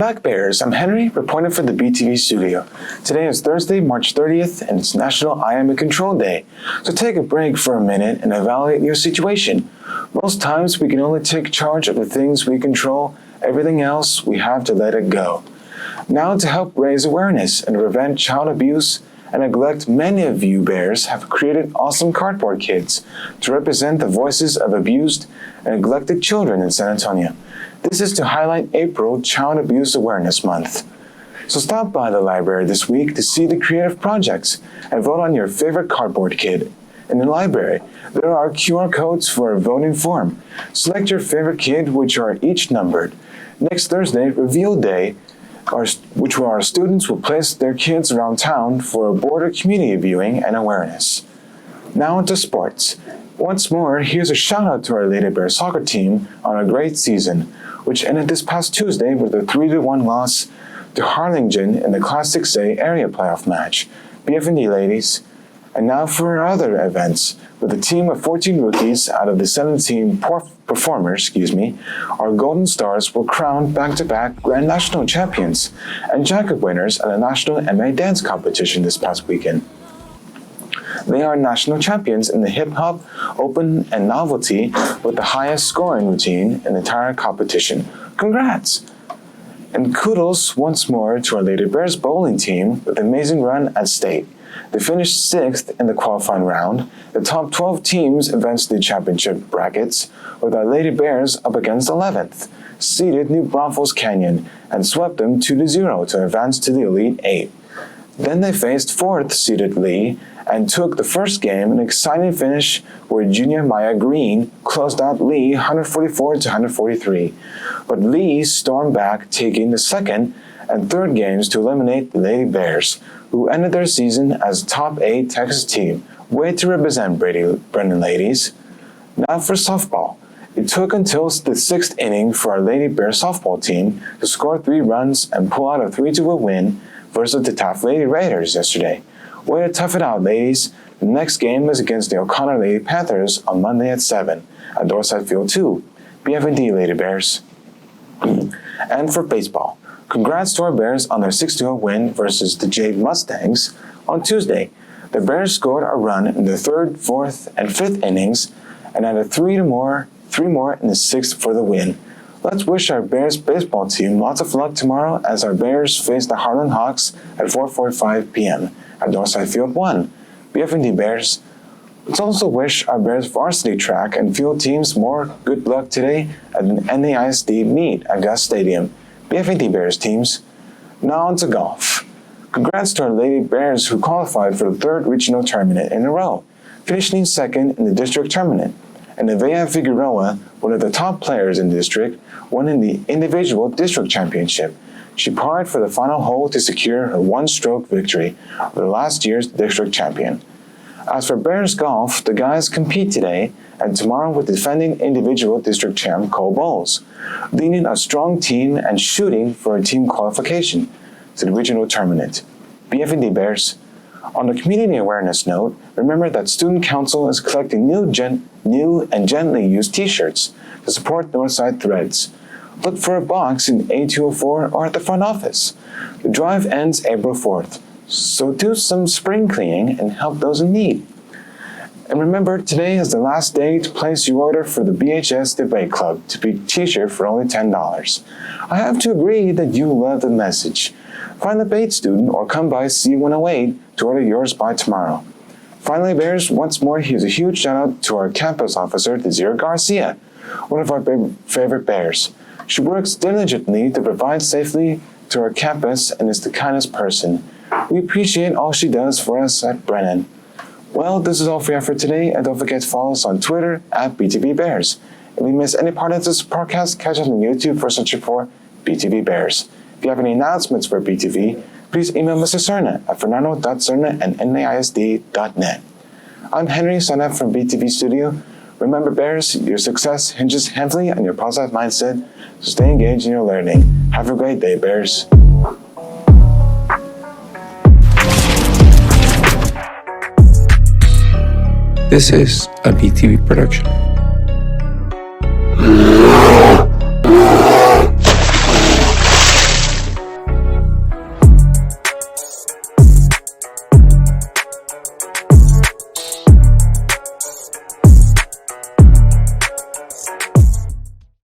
back, Bears. I'm Henry, reporting for the BTV studio. Today is Thursday, March 30th, and it's National I Am in Control Day. So take a break for a minute and evaluate your situation. Most times, we can only take charge of the things we control. Everything else, we have to let it go. Now, to help raise awareness and prevent child abuse and neglect, many of you Bears have created awesome cardboard kits to represent the voices of abused and neglected children in San Antonio. This is to highlight April Child Abuse Awareness Month. So stop by the library this week to see the creative projects and vote on your favorite cardboard kit. In the library, there are QR codes for a voting form. Select your favorite kit, which are each numbered. Next Thursday, Reveal Day, which our students will place their kids around town for a border community viewing and awareness. Now into sports. Once more, here's a shout out to our Lady Bear soccer team on a great season, which ended this past Tuesday with a 3-1 loss to Harlingen in the Class 6A area playoff match. BFD ladies. And now for our other events. With a team of 14 rookies out of the 17 performers, our Golden Stars were crowned back-to-back Grand National champions and jacket winners at a national MA dance competition this past weekend. They are national champions in the hip-hop, open, and novelty with the highest scoring routine in the entire competition. Congrats! And kudos once more to our Lady Bears bowling team with an amazing run at state. They finished 6th in the qualifying round. The top 12 teams advanced to the championship brackets, with our Lady Bears up against 11th, seeded New Braunfels Canyon, and swept them 2-0 to advance to the Elite 8. Then they faced 4th seeded Lee and took the first game, an exciting finish where Junior Maya Green closed out Lee 144-143. But Lee stormed back, taking the second and third games to eliminate the Lady Bears, who ended their season as a top 8 Texas team. Way to represent Brennan ladies. Now for softball. It took until the 6th inning for our Lady Bears softball team to score 3 runs and pull out a 3-2 win versus the Taft Lady Raiders yesterday. Way to tough it out, ladies. The next game is against the O'Connor Lady Panthers on Monday at 7 at Dorsett Field 2. BFD Lady Bears. And for baseball. Congrats to our Bears on their 6-0 win versus the Jade Mustangs on Tuesday. The Bears scored a run in the 3rd, 4th, and 5th innings and added 3 more in the 6th for the win. Let's wish our Bears baseball team lots of luck tomorrow as our Bears face the Harlan Hawks at 4:45 p.m. at Dorsett Field 1. BFD Bears. Let's also wish our Bears varsity track and field teams more good luck today at the NISD meet at Gus Stadium. BFD Bears teams. Now on to golf. Congrats to our Lady Bears who qualified for the 3rd regional tournament in a row, finishing 2nd in the district tournament. And Nevaeh Figueroa, one of the top players in the district, won in the individual district championship. She parred for the final hole to secure her one-stroke victory over last year's district champion. As for Bears golf, the guys compete today and tomorrow with defending individual district champ Cole Bowles, leading a strong team and shooting for a team qualification to the regional tournament. BFD Bears. On the community awareness note, remember that Student Council is collecting new and gently used t-shirts to support Northside Threads. Look for a box in A204 or at the front office. The drive ends April 4th, so do some spring cleaning and help those in need. And remember, today is the last day to place your order for the BHS Debate Club to be t-shirt for only $10. I have to agree that you love the message. Find the debate student or come by C108 to order yours by tomorrow. Finally, Bears, once more, here's a huge shout out to our campus officer, Officer Garcia, one of our favorite Bears. She works diligently to provide safely to our campus and is the kindest person. We appreciate all she does for us at Brennan. Well, this is all we have for today, and don't forget to follow us on Twitter at BTV Bears. If you miss any part of this podcast, catch us on YouTube for searching for BTV Bears. If you have any announcements for BTV, please email Mr. Cerna at fernando.cerna@nisd.net. I'm Henry Cerna from BTV Studio. Remember, Bears, your success hinges heavily on your positive mindset, so stay engaged in your learning. Have a great day, Bears. This is a BTV production.